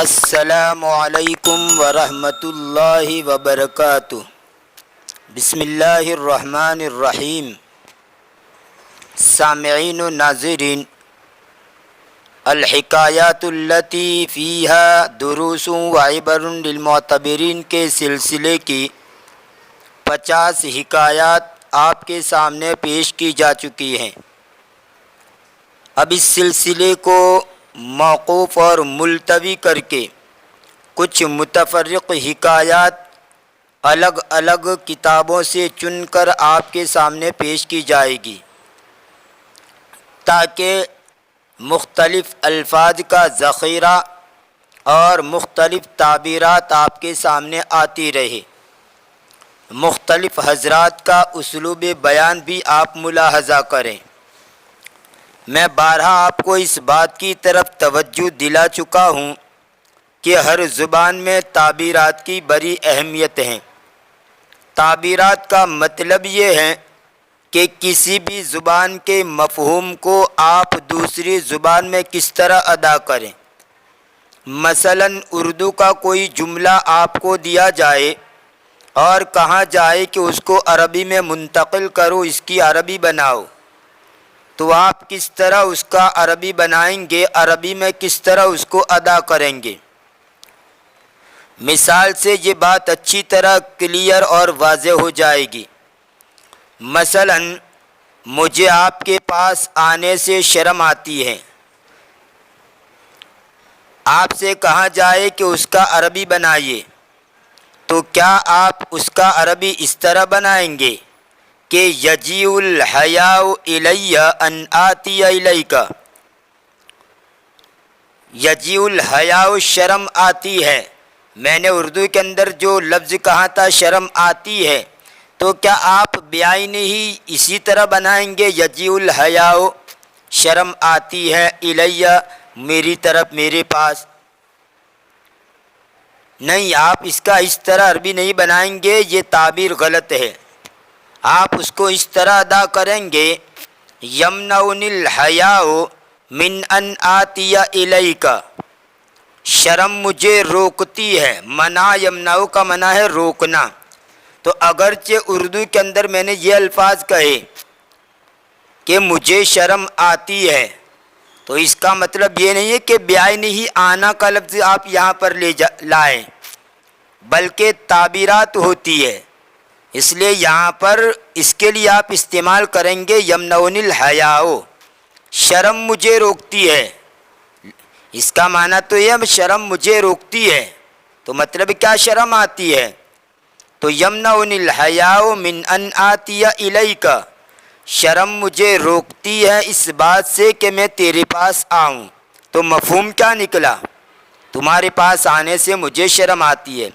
السلام علیکم ورحمۃ اللہ وبرکاتہ۔ بسم اللہ الرحمن الرحیم۔ سامعین و ناظرین، الحکایات التی فیہا دروس و عبر للمعتبرین کے سلسلے کی 50 حکایات آپ کے سامنے پیش کی جا چکی ہیں۔ اب اس سلسلے کو موقوف اور ملتوی کر کے کچھ متفرق حکایات الگ الگ کتابوں سے چن کر آپ کے سامنے پیش کی جائے گی، تاکہ مختلف الفاظ کا ذخیرہ اور مختلف تعبیرات آپ کے سامنے آتی رہے، مختلف حضرات کا اسلوب بیان بھی آپ ملاحظہ کریں۔ میں بارہا آپ کو اس بات کی طرف توجہ دلا چکا ہوں کہ ہر زبان میں تعبیرات کی بڑی اہمیت ہے۔ تعبیرات کا مطلب یہ ہے کہ کسی بھی زبان کے مفہوم کو آپ دوسری زبان میں کس طرح ادا کریں۔ مثلا اردو کا کوئی جملہ آپ کو دیا جائے اور کہا جائے کہ اس کو عربی میں منتقل کرو، اس کی عربی بناؤ، تو آپ کس طرح اس کا عربی بنائیں گے، عربی میں کس طرح اس کو ادا کریں گے۔ مثال سے یہ بات اچھی طرح کلیئر اور واضح ہو جائے گی۔ مثلا مجھے آپ کے پاس آنے سے شرم آتی ہے، آپ سے کہا جائے کہ اس کا عربی بنائیے، تو کیا آپ اس کا عربی اس طرح بنائیں گے کہ یجیء الحیاء الی ان آتی الیک؟ یجیء الحیاء شرم آتی ہے، میں نے اردو کے اندر جو لفظ کہا تھا شرم آتی ہے، تو کیا آپ بیائی ہی اسی طرح بنائیں گے، یجیء الحیاء شرم آتی ہے، الی میری طرف، میرے پاس؟ نہیں، آپ اس کا اس طرح عربی نہیں بنائیں گے، یہ تعبیر غلط ہے۔ آپ اس کو اس طرح ادا کریں گے، یمنعنی الحیاء من ان آتی الیک، شرم مجھے روکتی ہے، منع یمنع کا منع ہے روکنا۔ تو اگرچہ اردو کے اندر میں نے یہ الفاظ کہے کہ مجھے شرم آتی ہے، تو اس کا مطلب یہ نہیں ہے کہ بیائی ہی آنا کا لفظ آپ یہاں پر لائیں، بلکہ تعبیرات ہوتی ہے، اس لیے یہاں پر اس کے لیے آپ استعمال کریں گے یمنعنی الحیاء، شرم مجھے روکتی ہے۔ اس کا معنی تو یہ شرم مجھے روکتی ہے، تو مطلب کیا شرم آتی ہے؟ تو یمنعنی الحیاء من ان آتی الیک، شرم مجھے روکتی ہے اس بات سے کہ میں تیرے پاس آؤں۔ تو مفہوم کیا نکلا؟ تمہارے پاس آنے سے مجھے شرم آتی ہے۔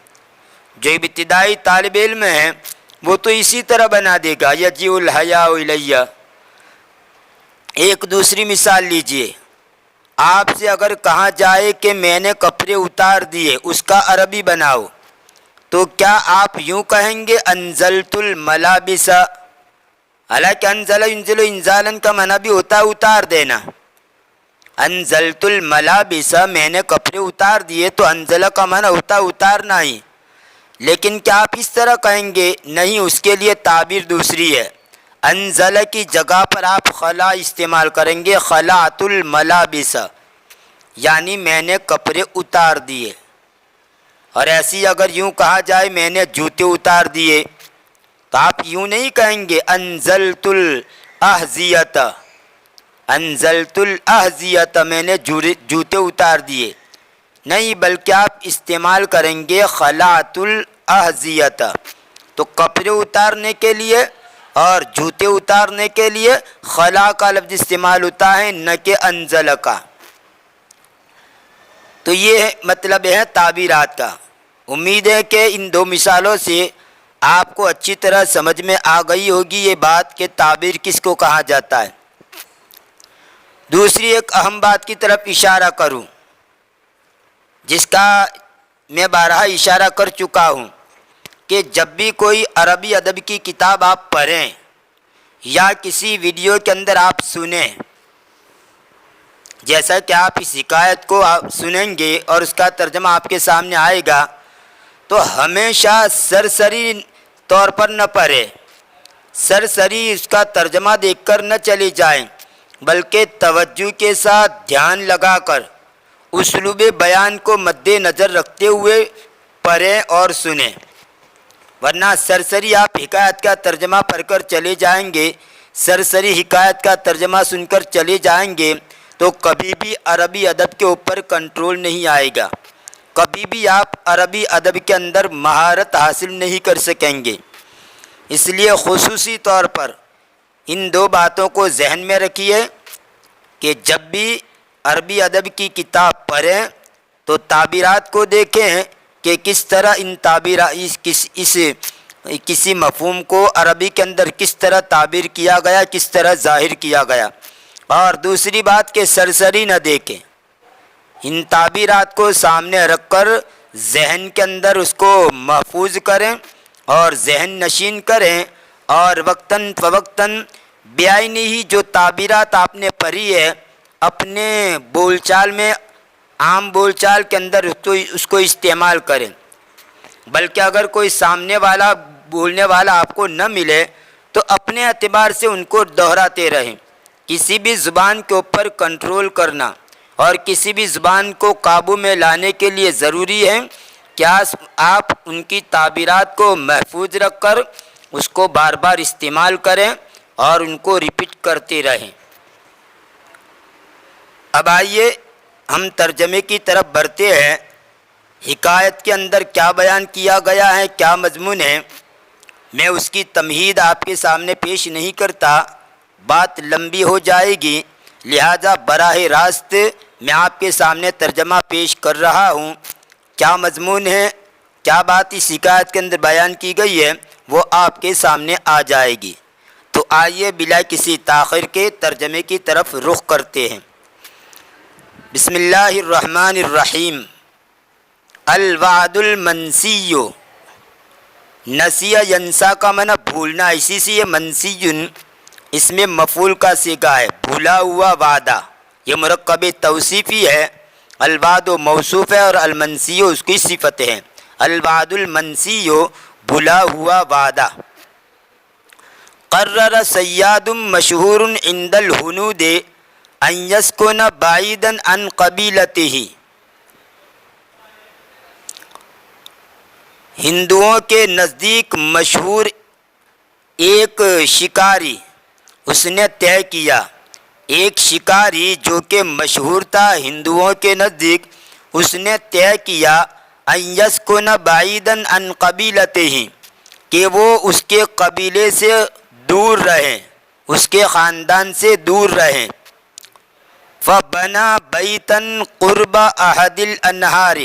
جو ابتدائی طالب علم ہے وہ تو اسی طرح بنا دے گا، یجیء الحیاء الی۔ ایک دوسری مثال لیجئے، آپ سے اگر کہا جائے کہ میں نے کپڑے اتار دیے، اس کا عربی بناؤ، تو کیا آپ یوں کہیں گے انزلت الملابس؟ حالانکہ انزل ینزل انزالن کا معنی بھی ہوتا ہے اتار دینا۔ انزلت الملابس، میں نے کپڑے اتار دیے، تو انزل کا معنی ہوتا ہے اتارنا ہی، لیکن کیا آپ اس طرح کہیں گے؟ نہیں، اس کے لیے تعبیر دوسری ہے۔ انزل کی جگہ پر آپ خلا استعمال کریں گے، خلعت الملابس، یعنی میں نے کپڑے اتار دیے۔ اور ایسی اگر یوں کہا جائے میں نے جوتے اتار دیے، تو آپ یوں نہیں کہیں گے انزلت الاحذیۃ، انزلت الاحذیۃ میں نے جوتے اتار دیے، نہیں، بلکہ آپ استعمال کریں گے خلعت الاحذیۃ۔ تو کپڑے اتارنے کے لیے اور جوتے اتارنے کے لیے خلا کا لفظ استعمال ہوتا ہے، نہ کہ انزل کا۔ تو یہ مطلب ہے تعبیرات کا۔ امید ہے کہ ان دو مثالوں سے آپ کو اچھی طرح سمجھ میں آ گئی ہوگی یہ بات کہ تعبیر کس کو کہا جاتا ہے۔ دوسری ایک اہم بات کی طرف اشارہ کروں، جس کا میں بارہا اشارہ کر چکا ہوں، کہ جب بھی کوئی عربی ادب کی کتاب آپ پڑھیں یا کسی ویڈیو کے اندر آپ سنیں، جیسا کہ آپ اس حکایت کو سنیں گے اور اس کا ترجمہ آپ کے سامنے آئے گا تو ہمیشہ سرسری طور پر نہ پڑھیں، سرسری اس کا ترجمہ دیکھ کر نہ چلے جائیں، بلکہ توجہ کے ساتھ دھیان لگا کر اسلوب بیان کو مد نظر رکھتے ہوئے پڑھیں اور سنیں، ورنہ سرسری آپ حکایت کا ترجمہ پڑھ کر چلے جائیں گے، سرسری حکایت کا ترجمہ سن کر چلے جائیں گے تو کبھی بھی عربی ادب کے اوپر کنٹرول نہیں آئے گا، کبھی بھی آپ عربی ادب کے اندر مہارت حاصل نہیں کر سکیں گے۔ اس لیے خصوصی طور پر ان دو باتوں کو ذہن میں رکھیے کہ جب بھی عربی ادب کی کتاب پڑھیں تو تعبیرات کو دیکھیں کہ کس طرح ان کسی مفہوم کو عربی کے اندر کس طرح تعبیر کیا گیا، کس طرح ظاہر کیا گیا، اور دوسری بات کہ سرسری نہ دیکھیں، ان تعبیرات کو سامنے رکھ کر ذہن کے اندر اس کو محفوظ کریں اور ذہن نشین کریں، اور وقتاً فوقتاً بیائی ہی جو تعبیرات آپ نے پڑھی ہے اپنے بول چال میں، عام بول چال کے اندر اس کو استعمال کریں، بلکہ اگر کوئی سامنے والا بولنے والا آپ کو نہ ملے تو اپنے اعتبار سے ان کو دہراتے رہیں۔ کسی بھی زبان کے اوپر کنٹرول کرنا اور کسی بھی زبان کو قابو میں لانے کے لیے ضروری ہے کہ آپ ان کی تعبیرات کو محفوظ رکھ کر اس کو بار بار استعمال کریں اور ان کو ریپیٹ کرتے رہیں۔ اب آئیے ہم ترجمے کی طرف بڑھتے ہیں۔ حکایت کے اندر کیا بیان کیا گیا ہے، کیا مضمون ہے، میں اس کی تمہید آپ کے سامنے پیش نہیں کرتا، بات لمبی ہو جائے گی، لہذا براہ راست میں آپ کے سامنے ترجمہ پیش کر رہا ہوں۔ کیا مضمون ہے، کیا بات اس حکایت کے اندر بیان کی گئی ہے، وہ آپ کے سامنے آ جائے گی۔ تو آئیے بلا کسی تاخیر کے ترجمے کی طرف رخ کرتے ہیں۔ بسم اللہ الرحمن الرحیم۔ الوعد المنسی، نسیہ ینسا کا معنی بھولنا، اسی سے یہ منسی اس میں مفعول کا صیغہ ہے، بھولا ہوا وعدہ، یہ مرکب توصیفی ہے۔ الوعد موصوف ہے اور المنسی اس کی صفت ہے۔ الوعد المنسی، بھولا ہوا وعدہ۔ قرر صیاد مشہور عند الہنود ان یسکن بعیدا عن قبیلتہ۔ ہندوؤں کے نزدیک مشہور ایک شکاری، اس نے طے کیا، ایک شکاری جو کہ مشہور تھا ہندوؤں کے نزدیک، اس نے طے کیا ان یسکن بعیدا عن قبیلتہ، کہ وہ اس کے قبیلے سے دور رہیں، اس کے خاندان سے دور رہیں۔ فبنا بیتا قرب احد الانہار،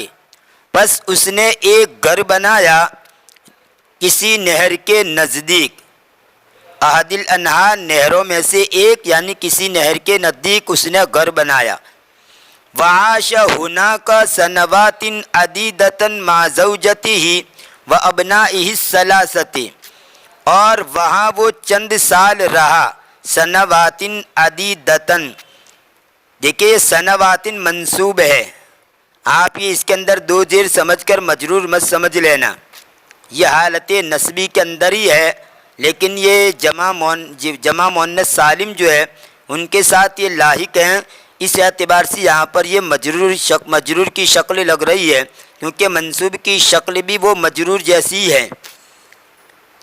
بس اس نے ایک گھر بنایا کسی نہر کے نزدیک، احد الانہار نہروں میں سے ایک، یعنی کسی نہر کے نزدیک اس نے گھر بنایا۔ وعاش ہناک سنوات عدیدۃ مع زوجتہ وابنائہ الثلاثۃ، اور وہاں وہ چند سال رہا، سنوات عدیدۃ، دیکھیے سنوات منصوب ہے، آپ یہ اس کے اندر دو زیر سمجھ کر مجرور مت سمجھ لینا، یہ حالت نسبی کے اندر ہی ہے، لیکن یہ جمع مؤنث سالم جو ہے ان کے ساتھ یہ لاحق ہیں، اس اعتبار سے یہاں پر یہ مجرور کی شکل لگ رہی ہے، کیونکہ منصوب کی شکل بھی وہ مجرور جیسی ہے،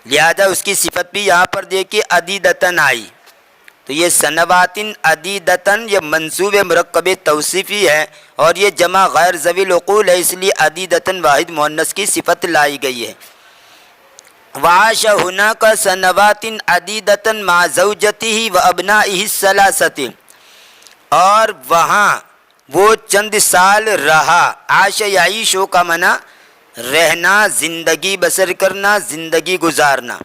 لہذا اس کی صفت بھی یہاں پر دیکھیے عدیدتاً آئی، تو یہ سنواتن عدیدتاً یہ منصوب مرکب توصیفی ہے اور یہ جمع غیر ذوی العقول ہے، اس لیے عدیدتاً واحد مؤنث کی صفت لائی گئی ہے۔ وعاش ہناک سنوات عدیدۃ مع زوجتہ وابنائہ الثلاثۃ، اور وہاں وہ چند سال رہا، عاش یعیشو کا معنی رہنا، زندگی بسر کرنا، زندگی گزارنا،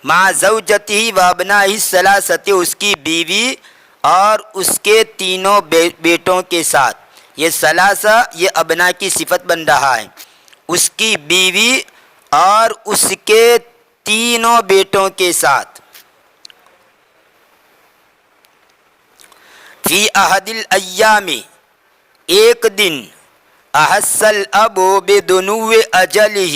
مع زوجتہ وابنائہ الثلاثۃ، اس کی بیوی اور اس کے تینوں بیٹوں کے ساتھ، یہ ثلاثہ یہ ابنا کی صفت بن رہا ہے، اس کی بیوی اور اس کے تینوں بیٹوں کے ساتھ۔ فی احد الایام، ایک دن، احس الاب بدنو اجلہ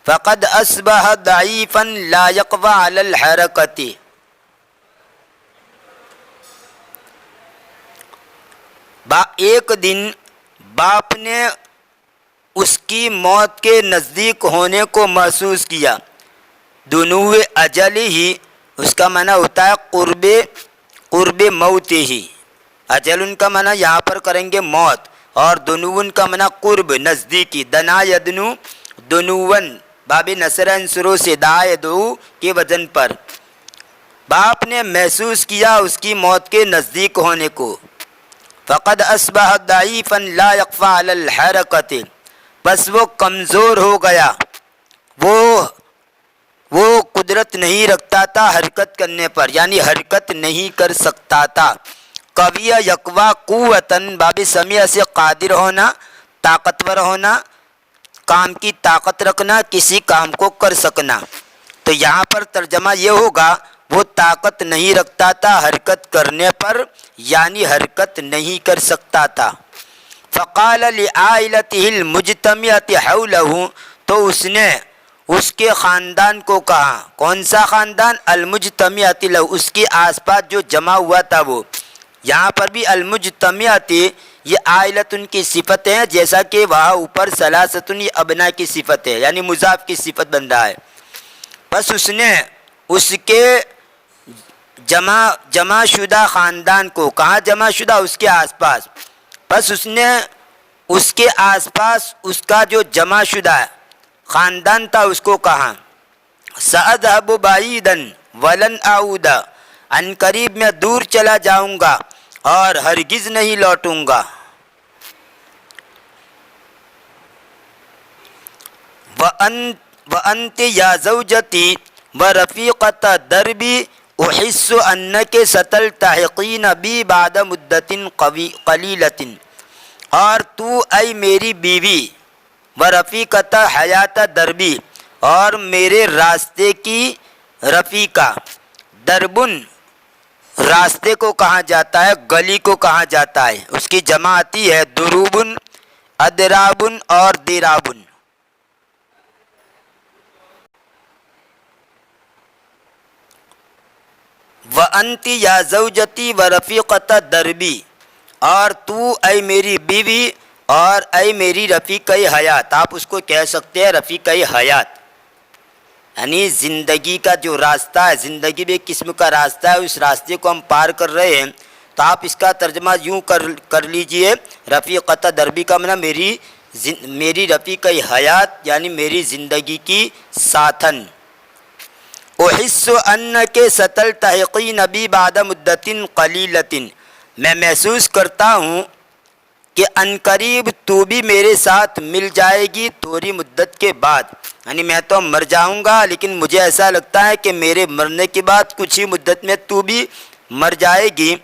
فقد اصبح ضعیفا لا یقوی علی الحرکۃ، ایک دن باپ نے اس کی موت کے نزدیک ہونے کو محسوس کیا. دنو اجل ہی اس کا معنی ہوتا ہے قرب موت ہی. اجل ان کا معنی یہاں پر کریں گے موت، اور دنون کا معنی قرب، نزدیکی. دنا یدنو دنون، باب نصر انصرو سے دعا یدعو کے وزن پر. باپ نے محسوس کیا اس کی موت کے نزدیک ہونے کو. فقد اصبح ضعیفا لا یقوی علی الحرکۃ، بس وہ کمزور ہو گیا، وہ قدرت نہیں رکھتا تھا حرکت کرنے پر، یعنی حرکت نہیں کر سکتا تھا. قوی یقوی قوتاً، باب سمیع سے قادر ہونا، طاقتور ہونا، کام کی طاقت رکھنا، کسی کام کو کر سکنا. تو یہاں پر ترجمہ یہ ہوگا وہ طاقت نہیں رکھتا تھا حرکت کرنے پر، یعنی حرکت نہیں کر سکتا تھا. فقال لعائلته المجتمعة حوله، تو اس نے اس کے خاندان کو کہا. کون سا خاندان؟ المجتمعة له، اس کے آس پاس جو جمع ہوا تھا وہ. یہاں پر بھی المجتمعة یہ عائلۃ کی صفت ہے، جیسا کہ وہاں اوپر ثلاثۃ یہ ابنا کی صفت ہے، یعنی مضاف کی صفت بن رہا ہے. بس اس نے اس کے جمع شدہ خاندان کو، کہاں جمع شدہ؟ اس کے آس پاس. بس اس نے اس کے آس پاس اس کا جو جمع شدہ خاندان تھا اس کو کہا سأذهب بعیدا ولن اعود، ان قریب میں دور چلا جاؤں گا اور ہرگز نہیں لوٹوں گا. وانت یا زوجتی ورفیقۃ دربی احس انک ستلتحقین بی بعد مدت قلیلۃ، اور تو اے میری بیوی، ورفیقۃ حیات دربی، اور میرے راستے کی رفیقہ. دربن راستے کو کہا جاتا ہے، گلی کو کہا جاتا ہے، اس کی جمع آتی ہے دروبن، ادرابن اور دیرابن. وَأَنْتِ یا زوجتی ورفیقۃ دربی، اور تو اے میری بیوی اور اے میری رفیقہ حیات. آپ اس کو کہہ سکتے ہیں رفیقہ حیات، یعنی زندگی کا جو راستہ ہے، زندگی بھی ایک قسم کا راستہ ہے، اس راستے کو ہم پار کر رہے ہیں. تو آپ اس کا ترجمہ یوں کر لیجئے، رفیقۃ دربی کا معنی میری رفیقہ حیات، یعنی میری زندگی کی ساتھن. احس انک ستلتحقین بی بعد مدت قلیلۃ، میں محسوس کرتا ہوں کہ عنقریب تو بھی میرے ساتھ مل جائے گی تھوڑی مدت کے بعد. یعنی میں تو مر جاؤں گا، لیکن مجھے ایسا لگتا ہے کہ میرے مرنے کے بعد کچھ ہی مدت میں تو بھی مر جائے گی،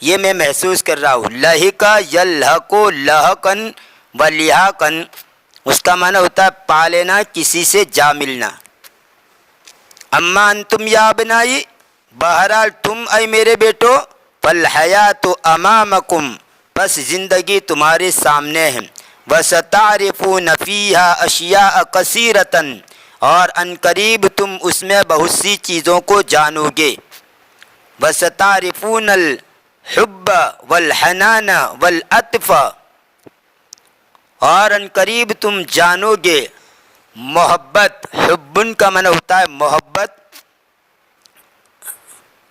یہ میں محسوس کر رہا ہوں. لہقا یلحق لحقن و لحاقن، اس کا معنی ہوتا ہے پا لینا، کسی سے جا ملنا. اما انتم یا ابنائی، بہرحال تم اے میرے بیٹو، فالحیات امامکم، بس زندگی تمہارے سامنے ہے. وستعرفون فیہا اشیاء کثیرۃ، اور عنقریب تم اس میں بہت سی چیزوں کو جانو گے. وستعرفون الحب والحنان والعطف، اور عنقریب تم جانو گے محبت. حبن کا معنی ہوتا ہے محبت،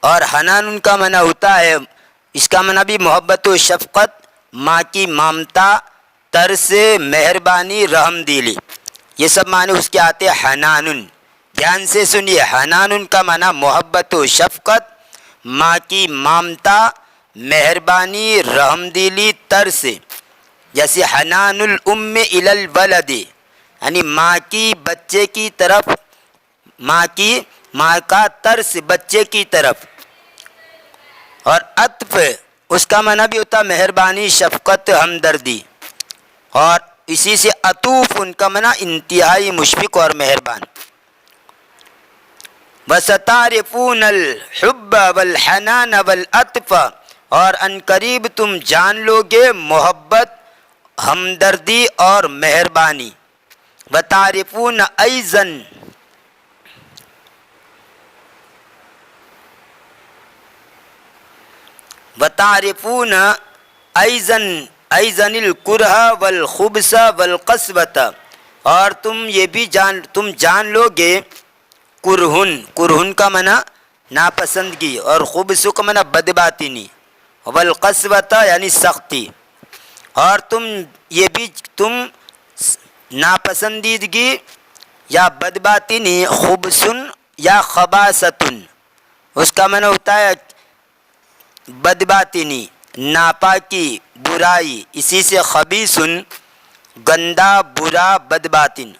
اور حنان کا معنی ہوتا ہے، اس کا معنی بھی محبت و شفقت، ماں کی مامتا، ترس، مہربانی، رحم دلی، یہ سب معنی اس کے آتے ہیں. حنان، دھیان سے سنیے، حنان کا معنی محبت و شفقت، ماں کی مامتا، مہربانی، رحم دلی، ترس. جیسے حنان الام الی الولد، یعنی ماں کی بچے کی طرف، ماں کا ترس بچے کی طرف. اور عطف اس کا معنی بھی ہوتا ہے مہربانی، شفقت، ہمدردی. اور اسی سے عطوف ان کا معنی انتہائی مشفق اور مہربان. وَسَتَعْرِفُونَ الْحُبَّ وَالْحَنَانَ وَالْعَطْفَ اور ان قریب تم جان لو گے محبت، ہمدردی اور مہربانی. وتعرفون ایضاً وتعرفون ایضاً الکرہ والخبث والقسوۃ، اور تم جان لو گے کرہن کا معنی ناپسندگی، اور خبث کا معنی بدباطنی، والقسوۃ یعنی سختی. اور تم ناپسندیدگی یا بدباطنی، خبثن یا خباثتن، اس کا معنی ہوتا ہے بدباطنی، ناپاکی، برائی، اسی سے خبیثن گندا، برا، بدباطن.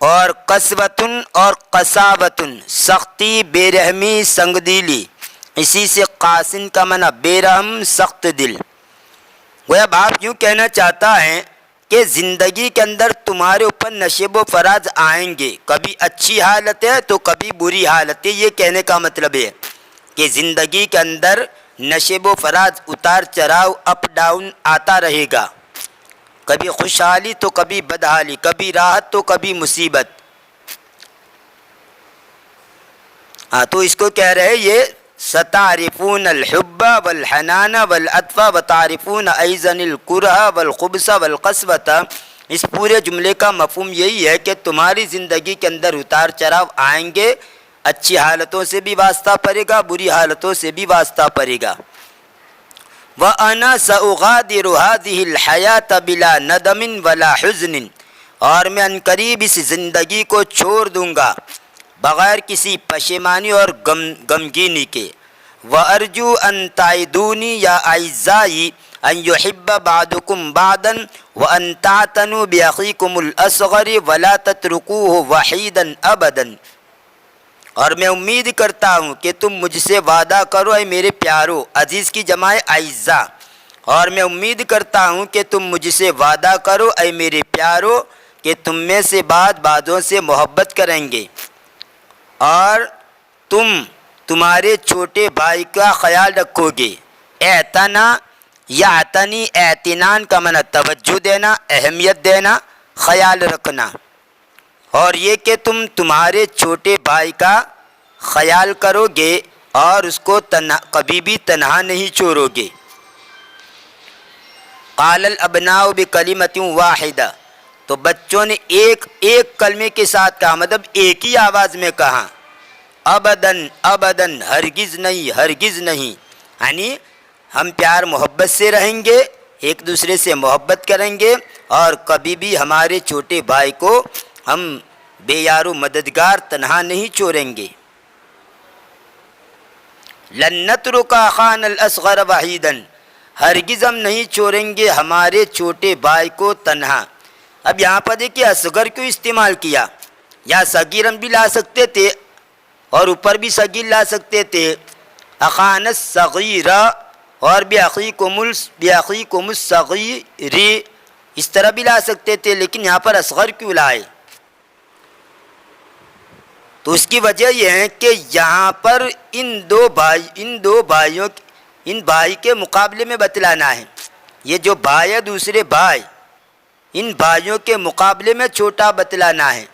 اور قسوتن اور قساوتن سختی، بے رحمی، سنگ دلی، اسی سے قاسن کا معنی بے رحم، سخت دل. گویا اب آپ یوں کہنا چاہتا ہے کہ زندگی کے اندر تمہارے اوپر نشیب و فراز آئیں گے، کبھی اچھی حالت ہے تو کبھی بری حالت ہے. یہ کہنے کا مطلب ہے کہ زندگی کے اندر نشیب و فراز، اتار چڑھاؤ، اپ ڈاؤن آتا رہے گا، کبھی خوشحالی تو کبھی بدحالی، کبھی راحت تو کبھی مصیبت. تو اس کو کہہ رہے یہ ستعرفون الحب والحنان والعطف وتعرفون ایضاً الکرہ والخبث والقسوۃ. اس پورے جملے کا مفہوم یہی ہے کہ تمہاری زندگی کے اندر اتار چڑھاؤ آئیں گے، اچھی حالتوں سے بھی واسطہ پڑے گا، بری حالتوں سے بھی واسطہ پڑے گا. وَأَنَا سَأُغَادِرُ هَذِهِ الْحَيَاةَ بِلَا نَدَمٍ وَلَا حُزْنٍ، اور میں عنقریب اس زندگی کو چھوڑ دوں گا بغیر کسی پشیمانی اور غمگینی کے. وَأَرْجُو أَن تَعِدُونِي يَا أَعِزَّائِي أَن يُحِبَّ بَعْضُكُمْ بَعْضًا وَأَن تَعْتَنُوا بِأَخِيكُمُ الْأَصْغَرِ وَلَا تَتْرُكُوهُ وَحِيدًا أَبَدًا. اور میں امید کرتا ہوں کہ تم مجھ سے وعدہ کرو اے میرے پیارو، عزیز کی جمع اعزا. اور میں امید کرتا ہوں کہ تم مجھ سے وعدہ کرو اے میرے پیارو کہ تم میں سے بعضوں سے محبت کریں گے، اور تمہارے چھوٹے بھائی کا خیال رکھو گے. اعتنا یعتنی، اعتنان کا معنی توجہ دینا، اہمیت دینا، خیال رکھنا. اور یہ کہ تمہارے چھوٹے بھائی کا خیال کرو گے اور اس کو کبھی بھی تنہا نہیں چھوڑو گے. قال الابناء بکلمۃ واحدہ، تو بچوں نے ایک کلمے کے ساتھ کہا، مطلب ایک ہی آواز میں کہا. ابداً ابداً، ہرگز نہیں، ہرگز نہیں، یعنی ہم پیار محبت سے رہیں گے، ایک دوسرے سے محبت کریں گے، اور کبھی بھی ہمارے چھوٹے بھائی کو ہم بے یار و مددگار تنہا نہیں چھوڑیں گے. لن نترک اخانا الاصغر وحیدا، ہرگز ہم نہیں چھوڑیں گے ہمارے چھوٹے بھائی کو تنہا. اب یہاں پر دیکھیے اصغر کیوں استعمال کیا، یا صغیر ہم بھی لا سکتے تھے اور اوپر بھی صغیر لا سکتے تھے. اخانا الصغیر اور باخیکم الصغیر اس طرح بھی لا سکتے تھے، لیکن یہاں پر اصغر کیوں لائے؟ تو اس کی وجہ یہ ہے کہ یہاں پر ان بھائی کے مقابلے میں بتلانا ہے. یہ جو بھائی ہے دوسرے بھائی، ان بھائیوں کے مقابلے میں چھوٹا بتلانا ہے.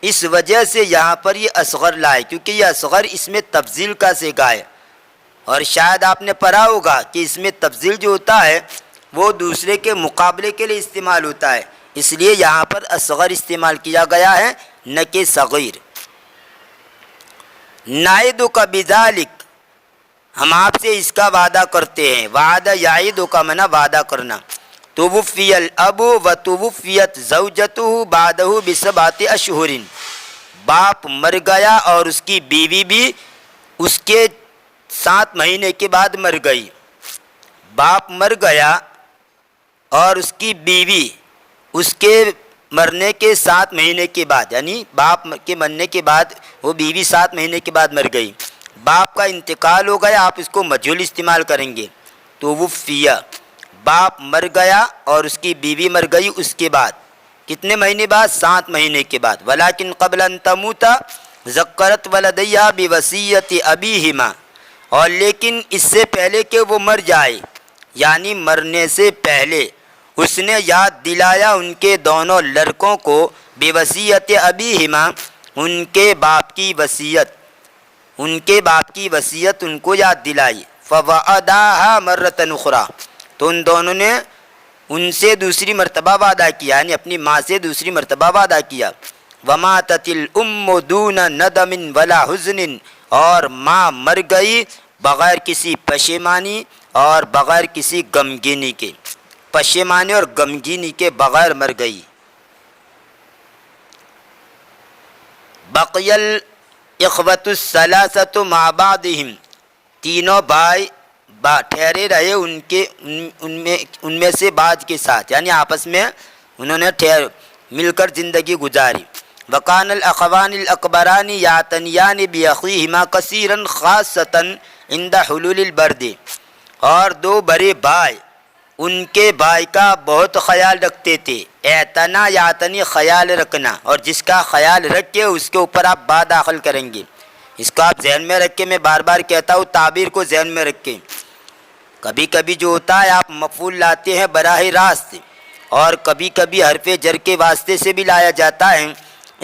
اس وجہ سے یہاں پر یہ اصغر لائے، کیونکہ یہ اصغر اس میں تفضیل کا صیغہ ہے. اور شاید آپ نے پڑھا ہوگا کہ اس میں تفضیل جو ہوتا ہے وہ دوسرے کے مقابلے کے لیے استعمال ہوتا ہے، اس لیے یہاں پر اصغر استعمال کیا گیا ہے، نہ کہ صغیر. نعدک بذالک، ہم آپ سے اس کا وعدہ کرتے ہیں. وعدہ یعید کا معنی وعدہ کرنا. توفی الاب و توفیت زوجته بعدہ بسبعۃ اشہر، باپ مر گیا اور اس کی بیوی بھی اس کے 7 مہینے کے بعد مر گئی. باپ مر گیا اور اس کی بیوی اس کے مرنے کے 7 مہینے کے بعد، یعنی باپ کے مرنے کے بعد وہ بیوی 7 مہینے کے بعد مر گئی. باپ کا انتقال ہو گیا، آپ اس کو مجہول استعمال کریں گے. تو وفیہ، باپ مر گیا اور اس کی بیوی مر گئی اس کے بعد کتنے مہینے بعد؟ 7 مہینے کے بعد. ولیکن قبل ان تموت ذکرت ولدیہا بوصیت ابیہما، اور لیکن اس سے پہلے کہ وہ مر جائے، یعنی مرنے سے پہلے اس نے یاد دلایا ان کے دونوں لڑکوں کو بوصیت ابیہما، ان کے باپ کی وصیت ان کو یاد دلائی۔ فوعداها مرۃ اخری، تو ان دونوں نے ان سے دوسری مرتبہ وعدہ کیا، یعنی اپنی ماں سے دوسری مرتبہ وعدہ کیا۔ وماتت الام دون ندم ولا حزن، اور ماں مر گئی بغیر کسی پشیمانی اور بغیر کسی غمگینی کے، پشیمانی اور غمگینی کے بغیر مر گئی۔ بقی الاخوۃ الثلاثۃ مع بعضهم، تینوں بھائی ٹھہرے رہے ان میں سے بعض کے ساتھ، یعنی آپس میں انہوں نے مل کر زندگی گزاری۔ وکان الاخوان الاکبران یعتنیان باخیہما کثیرا خاصۃ عند حلول البرد، اور دو بڑے بھائی ان کے بھائی کا بہت خیال رکھتے تھے۔ اعتنا یعتنی خیال رکھنا، اور جس کا خیال رکھ کے اس کے اوپر آپ با داخل کریں گے، اس کو آپ ذہن میں رکھ کے، میں بار بار کہتا ہوں تعبیر کو ذہن میں رکھ کے، کبھی کبھی جو ہوتا ہے آپ مفعول لاتے ہیں براہ راست، اور کبھی کبھی حرف جر کے واسطے سے بھی لایا جاتا ہے،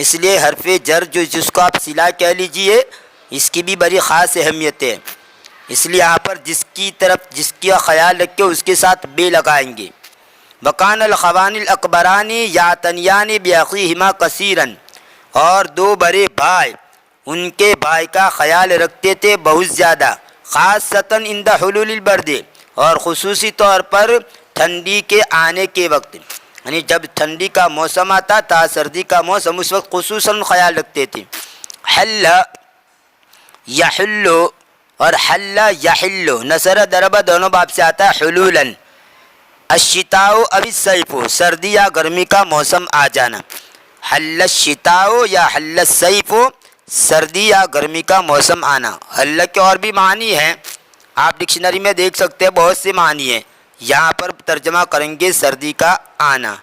اس لیے حرف جر جس کو آپ صلہ کہہ لیجئے اس کی بھی بڑی خاص اہمیت ہے، اس لیے یہاں پر جس کا خیال رکھ کے اس کے ساتھ بے لگائیں گے۔ وکان الاخوان الاکبران یعتنیان باخیہما کثیرا، اور دو بڑے بھائی ان کے بھائی کا خیال رکھتے تھے بہت زیادہ، خاصتاً عند حلول البرد، اور خصوصی طور پر ٹھنڈی کے آنے کے وقت، یعنی جب ٹھنڈی کا موسم آتا تھا، سردی کا موسم، اس وقت خصوصاً خیال رکھتے تھے۔ حل یحل اور حل یحل، نصر ضرب دونوں باب سے آتا ہے حلولا۔ الشتاء اب الصیف، سردی یا گرمی کا موسم آ جانا۔ حل الشتاء یا حل الصیف، سردی یا گرمی کا موسم آنا۔ حل کے اور بھی معنی ہیں، آپ ڈکشنری میں دیکھ سکتے ہیں، بہت سے معنی ہیں، یہاں پر ترجمہ کریں گے سردی کا آنا۔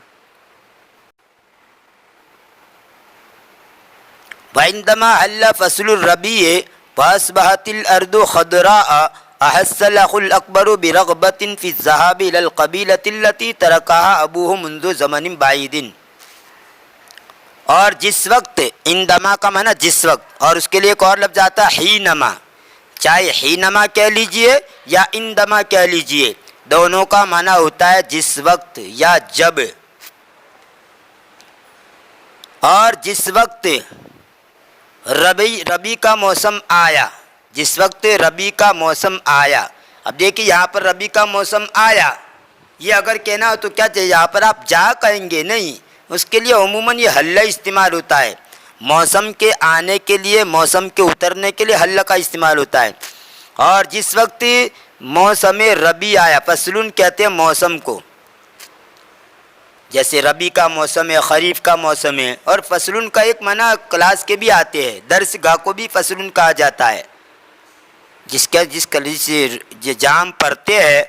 وعندما حل فصل الربیع فاصبحت الارض خضراء احس الاخ الاکبر برغبۃ فی الذهاب الى القبیلۃ التي ترکها ابوه منذ زمن بعید، اور جس وقت، اندما کا معنی جس وقت، اور اس کے لیے ایک اور لفظ آتا ہے حینما، چاہے حینما کہہ لیجئے یا اندما کہہ لیجئے، دونوں کا معنی ہوتا ہے جس وقت یا جب۔ اور جس وقت ربی کا موسم آیا، جس وقت ربی کا موسم آیا، اب دیکھیے یہاں پر ربی کا موسم آیا، یہ اگر کہنا ہو تو کیا چاہیے، یہاں پر آپ جا کہیں گے نہیں، اس کے لیے عموماً یہ حل استعمال ہوتا ہے، موسم کے آنے کے لیے، موسم کے اترنے کے لیے حل کا استعمال ہوتا ہے۔ اور جس وقت موسم ربی آیا، فصلن کہتے ہیں موسم کو، جیسے ربی کا موسم ہے، خریف کا موسم ہے، اور فصلن کا ایک معنی کلاس کے بھی آتے ہیں، درس گاہ کو بھی فصلن کہا جاتا ہے، جس کلاس سے جام پڑھتے ہیں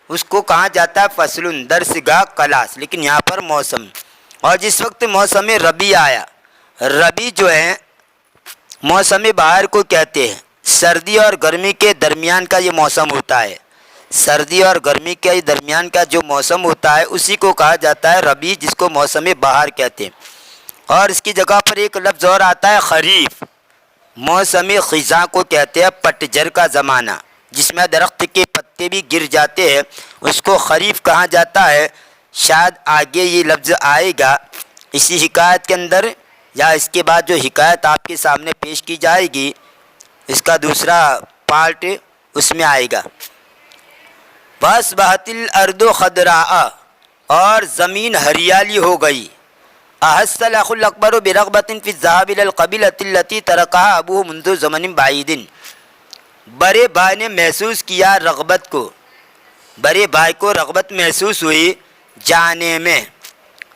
اس کو کہا جاتا ہے فصلن، درس گاہ کلاس، لیکن یہاں پر موسم۔ اور جس وقت موسم ربی آیا، ربی جو ہے موسم بہار کو کہتے ہیں، سردی اور گرمی کے درمیان کا یہ موسم ہوتا ہے، سردی اور گرمی کے درمیان کا جو موسم ہوتا ہے اسی کو کہا جاتا ہے ربی، جس کو موسم بہار کہتے ہیں۔ اور اس کی جگہ پر ایک لفظ اور آتا ہے خریف، موسم خزاں کو کہتے ہیں، پتجھڑ کا زمانہ جس میں درخت کے پتے بھی گر جاتے ہیں، اس کو خریف کہا جاتا ہے۔ شاید آگے یہ لفظ آئے گا اسی حکایت کے اندر، یا اس کے بعد جو حکایت آپ کے سامنے پیش کی جائے گی اس کا دوسرا پارٹ اس میں آئے گا۔ فاصبحت الارض خضراء، اور زمین ہریالی ہو گئی۔ احس الاخ الاکبر برغبۃ فی الذهاب الى القبیلۃ التي ترکها ابوه منذ زمن بعید، بڑے بھائی نے محسوس کیا رغبت کو، بڑے بھائی کو رغبت محسوس ہوئی جانے میں،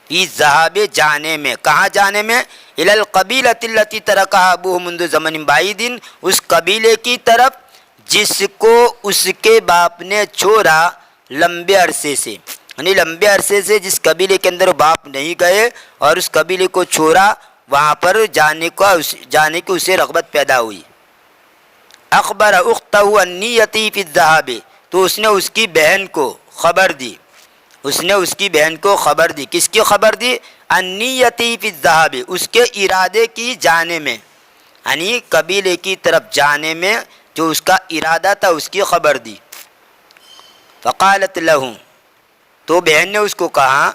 فی الذهاب جانے میں، کہاں جانے میں، الى القبیلۃ التي ترکها ابوه منذ زمن بعید، اس قبیلے کی طرف جس کو اس کے باپ نے چھوڑا لمبے عرصے سے، یعنی لمبے عرصے سے جس قبیلے کے اندر باپ نہیں گئے اور اس قبیلے کو چھوڑا، وہاں پر جانے کی اسے رغبت پیدا ہوئی۔ اخبر اختہ النیتی فی الذہاب، تو اس نے اس کی بہن کو خبر دی، اس نے اس کی بہن کو خبر دی، کس کی خبر دی؟ النیتی فی الذہاب، اس کے ارادے کی جانے میں، یعنی قبیلے کی طرف جانے میں جو اس کا ارادہ تھا اس کی خبر دی۔ فقالت لہ، تو بہن نے اس کو کہا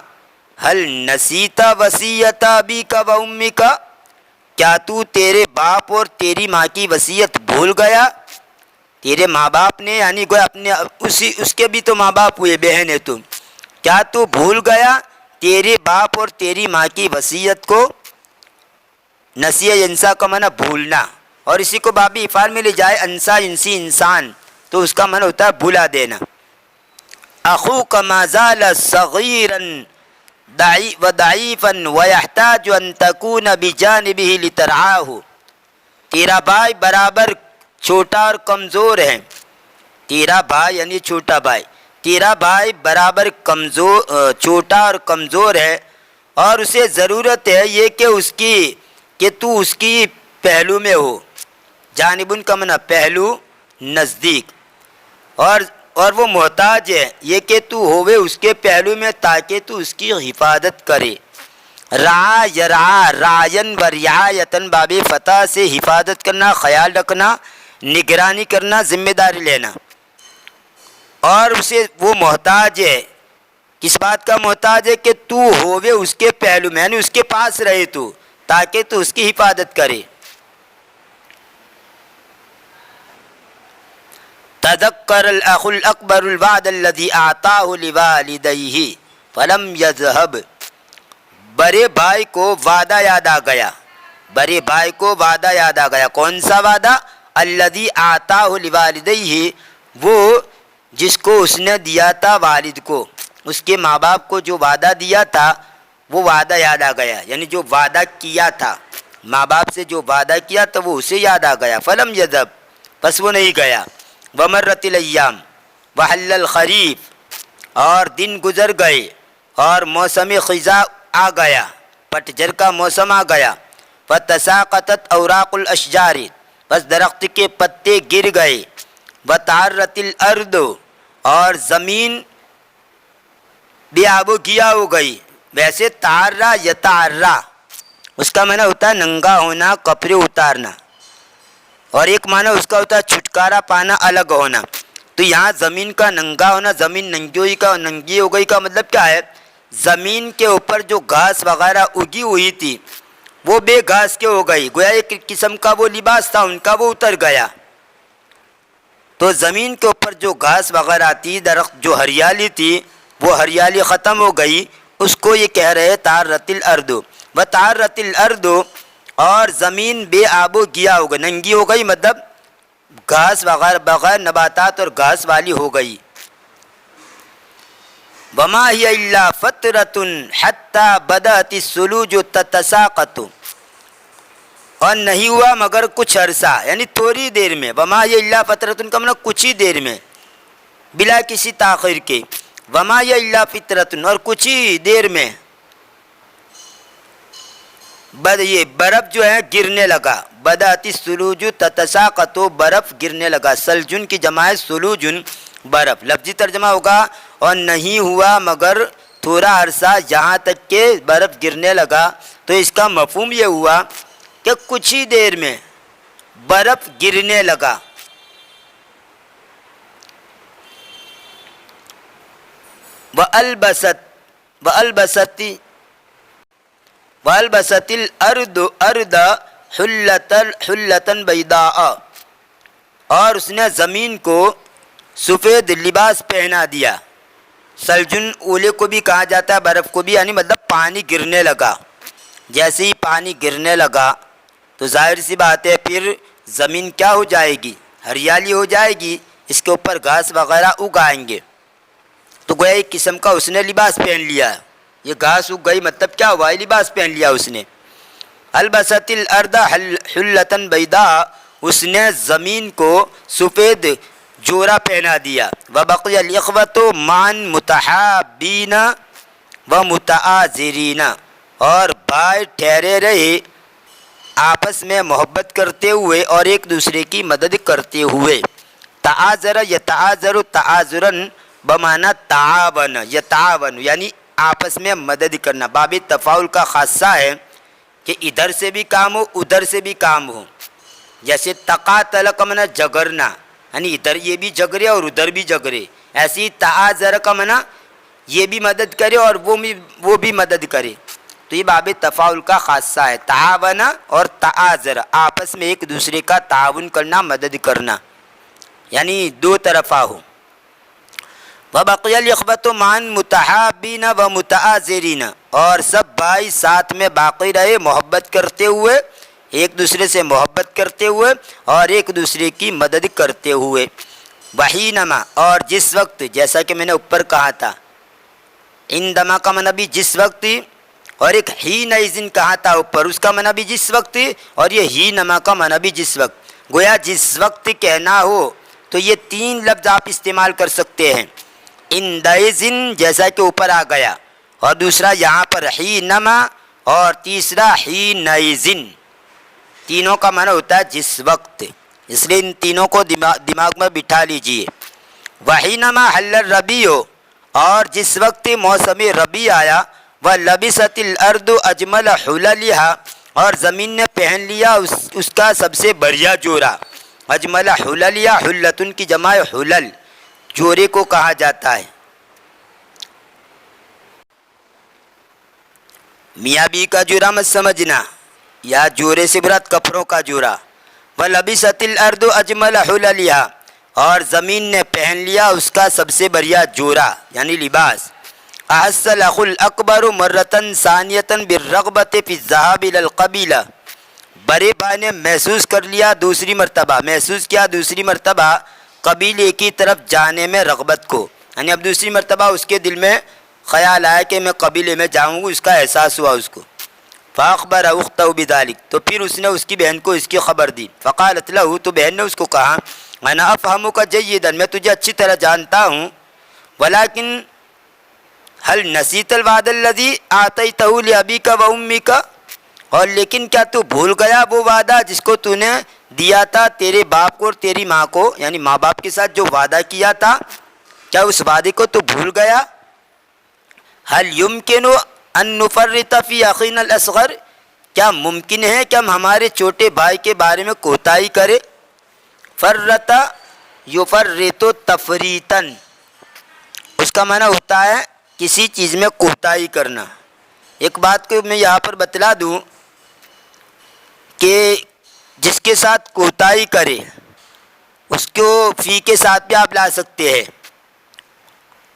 هل نسیت وصیت ابیک و امیک، کیا تو تیرے باپ اور تیری ماں کی وصیت بھول گیا؟ تیرے ماں باپ نے، یعنی کوئی اپنے اس کے بھی تو ماں باپ ہوئے، بہن ہے تم، کیا تو بھول گیا تیرے باپ اور تیری ماں کی وصیت کو؟ نسیہ ینسا کا معنی بھولنا، اور اسی کو باب افعال میں لے جائے انسا انسی انسان تو اس کا معنی ہوتا ہے بھلا دینا۔ اخوک ما زال صغیرا وضعیفا ویحتاج ان تکون بجانبہ لترعاہ، تیرا بھائی برابر چھوٹا اور کمزور ہے، تیرا بھائی یعنی چھوٹا بھائی، تیرا بھائی برابر چھوٹا اور کمزور ہے، اور اسے ضرورت ہے یہ کہ تو اس کی پہلو میں ہو، جانبن کا معنی پہلو، نزدیک، اور وہ محتاج ہے یہ کہ تو ہوئے اس کے پہلو میں تاکہ تو اس کی حفاظت کرے۔ رعا یرعا رعین و رعایتن، باب فتح سے حفاظت کرنا، خیال رکھنا، نگرانی کرنا، ذمہ داری لینا، اور اسے وہ محتاج ہے، کس بات کا محتاج ہے؟ کہ تو ہوئے اس کے پہلو میں، یعنی اس کے پاس رہے تو تاکہ تو اس کی حفاظت کرے۔ تذکر الاخ الاکبر الوعد الذی اعطاہ لوالدیہ فلم یذہب، بڑے بھائی کو وعدہ یاد آ گیا، بڑے بھائی کو وعدہ یاد آ گیا، کون سا وعدہ؟ الذی اعطاہ لوالدیہ، وہ جس کو اس نے دیا تھا والد کو، اس کے ماں باپ کو جو وعدہ دیا تھا وہ وعدہ یاد آ گیا، یعنی جو وعدہ کیا تھا ماں باپ سے، جو وعدہ کیا تھا وہ اسے یاد آ گیا۔ فلم یذہب، پس وہ نہیں گیا۔ ومرت الایام وحل الخریف، اور دن گزر گئے اور موسم خزاں آ گیا، پتجھڑ کا موسم آ گیا۔ فتساقطت اوراق الاشجار، بس درخت کے پتے گر گئے۔ وتعرت الارض، اور زمین بے آب و گیا ہو گئی۔ ویسے تعرہ یتعرہ اس کا معنی ہوتا ہے ننگا ہونا، کپڑے اتارنا، اور ایک معنی اس کا ہوتا ہے چھٹکارا پانا، الگ ہونا۔ تو یہاں زمین کا ننگا ہونا، زمین ننگی ہو گئی کا مطلب کیا ہے؟ زمین کے اوپر جو گھاس وغیرہ اگی ہوئی تھی وہ بے گھاس کے ہو گئی، گویا ایک قسم کا وہ لباس تھا ان کا، وہ اتر گیا۔ تو زمین کے اوپر جو گھاس وغیرہ تھی، درخت جو ہریالی تھی، وہ ہریالی ختم ہو گئی، اس کو یہ کہہ رہے تعرت الارض۔ وتعرت الارض، اور زمین بے آب و گیا ہو گئی، ننگی ہو گئی مطلب گھاس وغیرہ بغیر نباتات اور گھاس والی ہو گئی۔ وما ہی الا فترۃ حتی بدأت الثلوج تتساقط، اور نہیں ہوا مگر کچھ عرصہ، یعنی تھوڑی دیر میں۔ وما ہی الا فترۃ کا مطلب کچھ ہی دیر میں، بلا کسی تاخیر کے۔ وما ہی الا فترۃ، اور کچھ ہی دیر میں یہ برف جو ہے گرنے لگا۔ بدأت الثلوج تتساقط، برف گرنے لگا۔ سلجن کی جمع ہے سلوجن، برف۔ لفظی ترجمہ ہوگا اور نہیں ہوا مگر تھوڑا عرصہ جہاں تک کہ برف گرنے لگا، تو اس کا مفہوم یہ ہوا کہ کچھ ہی دیر میں برف گرنے لگا۔ وَأَلْبَسَتِ الْأَرْضُ حُلَّةً بَيْضَاءَ، اور اس نے زمین کو سفید لباس پہنا دیا۔ سلجن اولے کو بھی کہا جاتا ہے، برف کو بھی، یعنی مطلب پانی گرنے لگا۔ جیسے ہی پانی گرنے لگا تو ظاہر سی بات ہے پھر زمین کیا ہو جائے گی؟ ہریالی ہو جائے گی، اس کے اوپر گھاس وغیرہ اگائیں گے۔ تو گویا ایک قسم کا اس نے لباس پہن لیا، یہ گھاس اگ گئی مطلب کیا ہوا؟ لباس پہن لیا اس نے۔ البست الارض حلۃ بیضاء، اس نے زمین کو سفید جورا پہنا دیا۔ وبقی الاخوۃ معا متحابین ومتآزرین، اور بھائی ٹھہرے رہے آپس میں محبت کرتے ہوئے اور ایک دوسرے کی مدد کرتے ہوئے. تعاذر یتعاذر تعاذرن بمعنی تعاون یتعاون یعنی آپس میں مدد کرنا. باب تفاعل کا خاصہ ہے کہ ادھر سے بھی کام ہو ادھر سے بھی کام ہو. جیسے تقاتل کا معنی جگرنا یعنی ادھر یہ بھی جگرے اور ادھر بھی جگرے. ایسی تعاذر کا معنی یہ بھی مدد کرے اور وہ بھی مدد کرے. تو یہ باب تفاعل کا خاصہ ہے. تعاون اور تعاذر آپس میں ایک دوسرے کا تعاون کرنا مدد کرنا یعنی دو طرفہ ہو. وبقی الاخوۃ معا متحابین و متآزرین اور سب بھائی ساتھ میں باقی رہے محبت کرتے ہوئے ایک دوسرے سے محبت کرتے ہوئے اور ایک دوسرے کی مدد کرتے ہوئے. وحینما اور جس وقت جیسا کہ میں نے اوپر کہا تھا اندما کا معنی بھی جس وقت اور ایک حینئذ کہا تھا اوپر اس کا معنی بھی جس وقت اور یہ حینما کا معنی بھی جس وقت. گویا جس وقت کہنا ہو تو یہ تین لفظ آپ استعمال کر سکتے ہیں. اندئذ جیسا کہ اوپر آ گیا اور دوسرا یہاں پر حینما اور تیسرا حینئذ. تینوں کا معنی ہوتا ہے جس وقت اس لیے ان تینوں کو دماغ میں بٹھا لیجئے. وحینما حل الربیع اور جس وقت موسم ربیع آیا وَلَبِسَتِ الْأَرْضُ أَجْمَلَ حُلَلِهَا اور زمین نے پہن لیا اس کا سب سے بڑھیا جوڑا. اجمل حللیہ حلتن کی جمع حلل جوڑے کو کہا جاتا ہے. میاں بی کا جوڑا مت سمجھنا یا جوڑے سے مراد کپڑوں کا جوڑا. وَلَبِسَتِ الْأَرْضُ أَجْمَلَ حُلَلِهَا اور زمین نے پہن لیا اس کا سب سے بڑھیا جوڑا یعنی لباس. احس الاخ الاکبر مرتن ثانیتن بالرغبت فی الذهاب الى القبیلہ بڑے بھائی نے محسوس کر لیا دوسری مرتبہ قبیلے کی طرف جانے میں رغبت کو یعنی اب دوسری مرتبہ اس کے دل میں خیال آیا کہ میں قبیلے میں جاؤں گا اس کا احساس ہوا اس کو. فاخبر اختہ بذلک تو پھر اس نے اس کی بہن کو اس کی خبر دی. فقالت له تو بہن نے اس کو کہا انا افہمک جیدا میں تجھے اچھی طرح جانتا ہوں ولیکن هل نسیت الوعد الذی آتیتہ لابیک و امیک اور لیکن کیا تو بھول گیا وہ وعدہ جس کو تو نے دیا تھا تیرے باپ کو اور تیری ماں کو یعنی ماں باپ کے ساتھ جو وعدہ کیا تھا کیا اس وعدے کو تو بھول گیا. هل يمکن ان نفرط فی اخینا الاصغر کیا ممکن ہے کہ ہم ہمارے چھوٹے بھائی کے بارے میں کوتاہی کریں. فرط یفرط تفریطا اس کا معنی ہوتا ہے کسی چیز میں کوتاہی کرنا. ایک بات کو میں یہاں پر بتلا دوں کہ جس کے ساتھ کوتاہی کرے اس کو فی کے ساتھ بھی آپ لا سکتے ہیں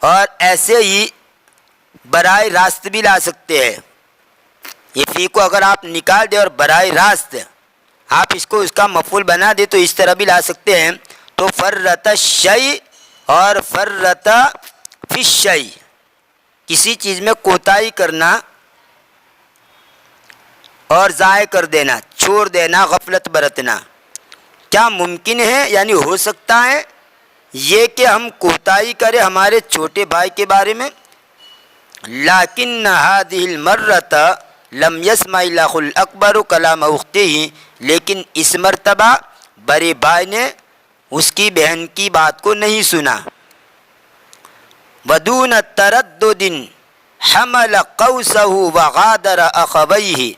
اور ایسے ہی براہ راست بھی لا سکتے ہیں. یہ فی کو اگر آپ نکال دیں اور براہ راست آپ اس کو اس کا مفعول بنا دیں تو اس طرح بھی لا سکتے ہیں. تو فرط الشیء اور فرط فی الشیء کسی چیز میں کوتاہی کرنا اور ضائع کر دینا چھوڑ دینا غفلت برتنا کیا ممکن ہے یعنی ہو سکتا ہے یہ کہ ہم کوتاہی کریں ہمارے چھوٹے بھائی کے بارے میں. لیکن هذه المرة لم يسمع الاخ الاکبر کلام اختہ لیکن اس مرتبہ بڑے بھائی نے اس کی بہن کی بات کو نہیں سنا. ودون تردد حمل قوسه وغادر اخویہ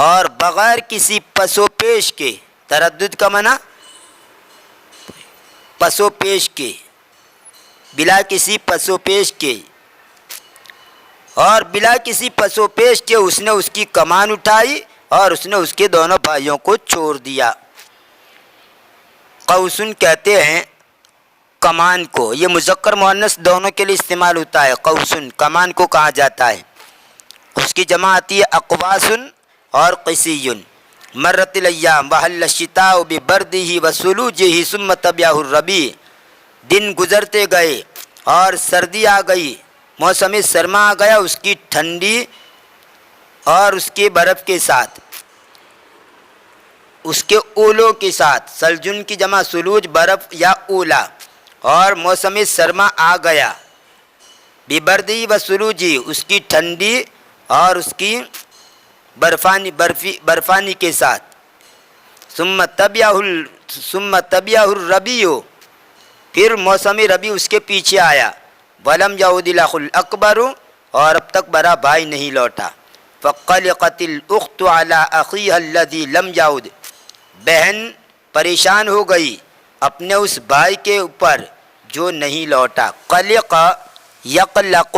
اور بغیر کسی پس و پیش کے تردد کا معنی پس و پیش کے بلا کسی پس و پیش کے اور بلا کسی پس و پیش کے اس نے اس کی کمان اٹھائی اور اس نے اس کے دونوں بھائیوں کو چھوڑ دیا. قوسن کہتے ہیں کمان کو یہ مذکر مؤنث دونوں کے لیے استعمال ہوتا ہے. قوسن کمان کو کہا جاتا ہے اس کی جمع آتی ہے اقواس اور قسی. مرت الايام وحل الشتاء ببرده وثلوجه ثم تبعه الربيع دن گزرتے گئے اور سردی آ گئی موسم سرما آ گیا اس کی ٹھنڈی اور اس کے برف کے ساتھ اس کے اولوں کے ساتھ. سلجن کی جمع سلوج برف یا اولا اور موسم سرما آ گیا. ببردی و سلوجی اس کی ٹھنڈی اور اس کی برفانی کے ساتھ. ثم تبعہ الربیع، پھر موسم ربیع اس کے پیچھے آیا. ولم یعود الاخ الاکبر، اور اب تک بڑا بھائی نہیں لوٹا. فقلقت الاخت علی اخیہا الذی لم یعود، بہن پریشان ہو گئی اپنے اس بھائی کے اوپر جو نہیں لوٹا. قلق یقلق،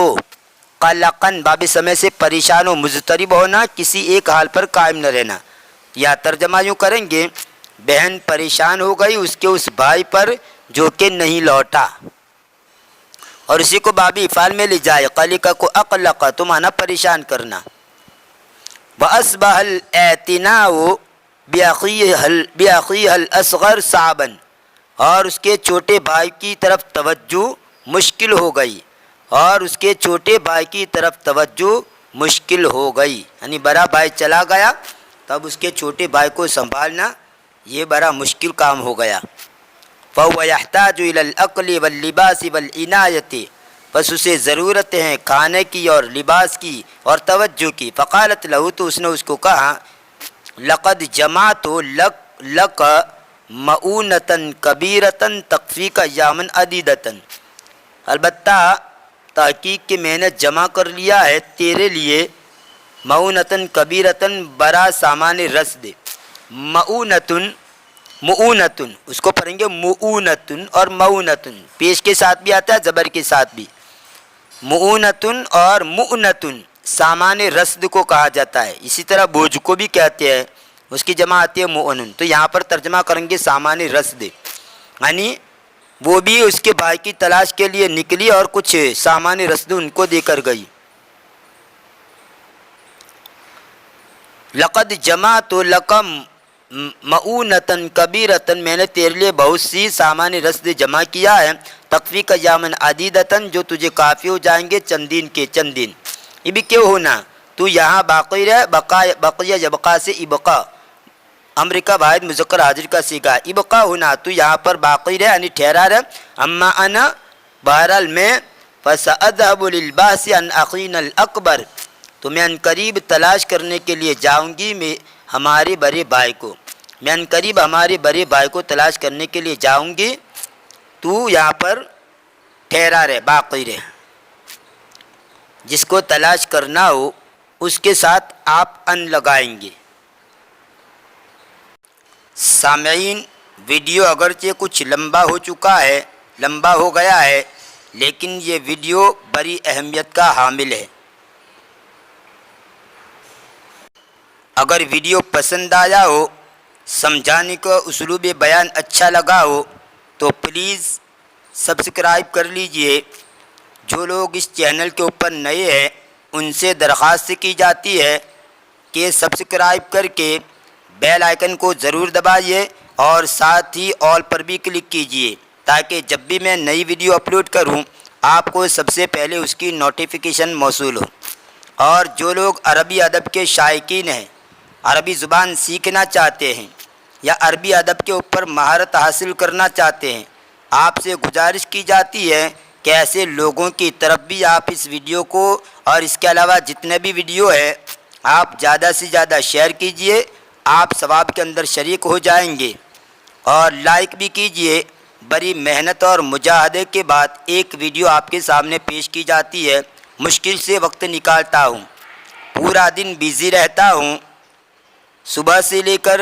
قلقن باب سمے سے پریشان و مضطرب ہونا، کسی ایک حال پر قائم نہ رہنا. یا ترجمہ یوں کریں گے بہن پریشان ہو گئی اس کے اس بھائی پر جو کہ نہیں لوٹا، اور اسی کو باب افعال میں لے جائے. قلق کو اقلق تو مانا پریشان کرنا. وَأَصْبَحَ الْاعْتِنَاءُ بِأَخِيهِ الْأَصْغَرِ صَعْبًا، اور اس کے چھوٹے بھائی کی طرف توجہ مشکل ہو گئی، اور اس کے چھوٹے بھائی کی طرف توجہ مشکل ہو گئی. یعنی بڑا بھائی چلا گیا تب اس کے چھوٹے بھائی کو سنبھالنا یہ بڑا مشکل کام ہو گیا. فَهُوَ يَحْتَاجُ إِلَى الْأَقْلِ وَاللِّبَاسِ وَالْعِنَایَةِ، بس اسے ضرورت ہے کھانے کی اور لباس کی اور توجہ کی. فقالت له، تو اس نے اس کو کہا لقد جمعت لک مؤونة کبیرة تکفیک ایاما عدیدة، البتہ تحقیق کہ میں نے جمع کر لیا ہے تیرے لیے مؤونة کبیرة بڑا سامان رسد. مؤونة اس کو پڑھیں گے مؤونة اور مؤونة، پیش کے ساتھ بھی آتا ہے زبر کے ساتھ بھی. مؤونة اور مؤنة سامان رسد کو کہا جاتا ہے. اسی طرح بوجھ کو بھی کہتے ہیں، اس کی جمع آتی ہے مؤن. تو یہاں پر ترجمہ کریں گے سامان رسد، یعنی وہ بھی اس کے بھائی کی تلاش کے لیے نکلی اور کچھ سامان رسد ان کو دے کر گئی. لقد جمعت لک مؤونة کبیرة، میں نے تیرے لیے بہت سی سامان رسد جمع کیا ہے. تکفیک ایاما عدیدة، جو تجھے کافی ہو جائیں گے چند دن کے چند دن. یہ بھی کیوں ہونا، تو یہاں باقی رہ، بقیہ یبقا سے ابقا، امریکہ واحد مذکر حاضر کا صیغہ. ابقا ہونا تو یہاں پر باقی رہ یعنی ٹھہرا رہ. اما انا، بہرحال میں، فسأذهب للبحث عن اخینا الاکبر، تو میں عنقریب تلاش کرنے کے لیے جاؤں گی میں ہمارے بڑے بھائی کو. میں عنقریب ہمارے بڑے بھائی کو تلاش کرنے کے لیے جاؤں گی، تو یہاں پر ٹھہرا رہ، باقی رہ. جس کو تلاش کرنا ہو اس کے ساتھ آپ ان لگائیں گے. سامعین، ویڈیو اگرچہ کچھ لمبا ہو چکا ہے، لمبا ہو گیا ہے، لیکن یہ ویڈیو بڑی اہمیت کا حامل ہے. اگر ویڈیو پسند آیا ہو، سمجھانے کا اسلوب بیان اچھا لگا ہو تو پلیز سبسکرائب کر لیجئے. جو لوگ اس چینل کے اوپر نئے ہیں ان سے درخواست کی جاتی ہے کہ سبسکرائب کر کے بیل آئیکن کو ضرور دبائیے اور ساتھ ہی آل پر بھی کلک کیجئے تاکہ جب بھی میں نئی ویڈیو اپلوڈ کروں آپ کو سب سے پہلے اس کی نوٹیفیکیشن موصول ہو. اور جو لوگ عربی ادب کے شائقین ہیں، عربی زبان سیکھنا چاہتے ہیں یا عربی ادب کے اوپر مہارت حاصل کرنا چاہتے ہیں، آپ سے گزارش کی جاتی ہے کہ ایسے لوگوں کی طرف بھی آپ اس ویڈیو کو اور اس کے علاوہ جتنے بھی ویڈیو ہے آپ زیادہ سے زیادہ شیئر کیجئے. آپ ثواب کے اندر شریک ہو جائیں گے. اور لائک بھی کیجئے. بڑی محنت اور مجاہدے کے بعد ایک ویڈیو آپ کے سامنے پیش کی جاتی ہے. مشکل سے وقت نکالتا ہوں، پورا دن بیزی رہتا ہوں، صبح سے لے کر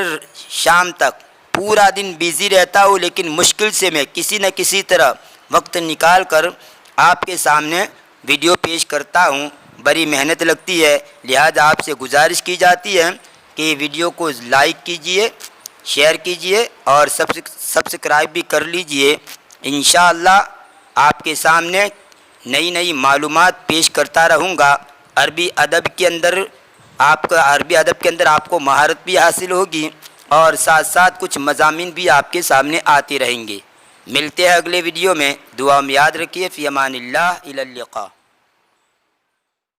شام تک پورا دن بیزی رہتا ہوں، لیکن مشکل سے میں کسی نہ کسی طرح وقت نکال کر آپ کے سامنے ویڈیو پیش کرتا ہوں. بڑی محنت لگتی ہے، لہذا آپ سے گزارش کی جاتی ہے کہ ویڈیو کو لائک کیجئے، شیئر کیجئے اور سبسکرائب بھی کر لیجئے. انشاءاللہ آپ کے سامنے نئی نئی معلومات پیش کرتا رہوں گا. عربی ادب کے اندر آپ کو مہارت بھی حاصل ہوگی اور ساتھ ساتھ کچھ مضامین بھی آپ کے سامنے آتے رہیں گے. ملتے ہیں اگلے ویڈیو میں. دعا میں یاد رکھیے. فی امان اللہ، الی اللقاء.